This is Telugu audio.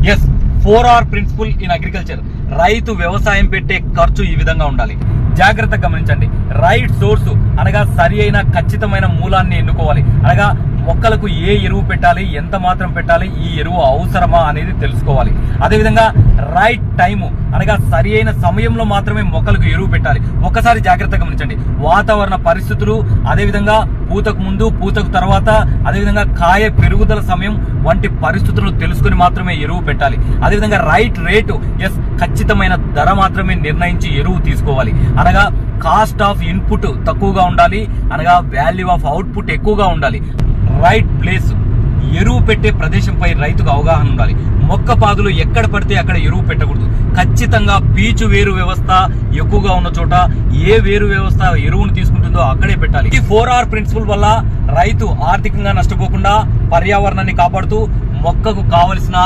Yes, 4R principal in agriculture. రైతు వ్యవసాయం పెట్టే ఖర్చు ఈ విధంగా ఉండాలి. జాగ్రత్తగా గమనించండి. రైట్ సోర్స్ అనగా సరి అయిన ఖచ్చితమైన మూలాన్ని ఎన్నుకోవాలి. అనగా మొక్కలకు ఏ ఎరువు పెట్టాలి, ఎంత మాత్రం పెట్టాలి, ఈ ఎరువు అవసరమా అనేది తెలుసుకోవాలి. అదేవిధంగా రైట్ టైము అనగా సరి అయిన సమయంలో మాత్రమే మొక్కలకు ఎరువు పెట్టాలి. ఒక్కసారి జాగ్రత్తగా గమనించండి. వాతావరణ పరిస్థితులు, అదేవిధంగా పూతకు ముందు, పూతకు తర్వాత, అదేవిధంగా కాయ పెరుగుదల సమయం వంటి పరిస్థితులను తెలుసుకుని మాత్రమే ఎరువు పెట్టాలి. అదేవిధంగా రైట్ రేటు, ఎస్, ఖచ్చితమైన ధర మాత్రమే నిర్ణయించి ఎరువు తీసుకోవాలి. అనగా కాస్ట్ ఆఫ్ ఇన్పుట్ తక్కువగా ఉండాలి, అనగా వాల్యూ ఆఫ్ అవుట్పుట్ ఎక్కువగా ఉండాలి. రైట్ ప్లేస్, ఎరువు పెట్టే ప్రదేశంపై రైతుకు అవగాహన ఉండాలి. మొక్క పాదులు ఎక్కడ పడితే అక్కడ ఎరువు పెట్టకూడదు. ఖచ్చితంగా పీచు వేరు వ్యవస్థ ఎక్కువగా ఉన్న చోట ఏ వేరు వ్యవస్థ ఎరువును తీసుకుంటుందో అక్కడే పెట్టాలి. ఈ 4R ప్రిన్సిపల్ వల్ల రైతు ఆర్థికంగా నష్టపోకుండా పర్యావరణాన్ని కాపాడుతూ మొక్కకు కావలసిన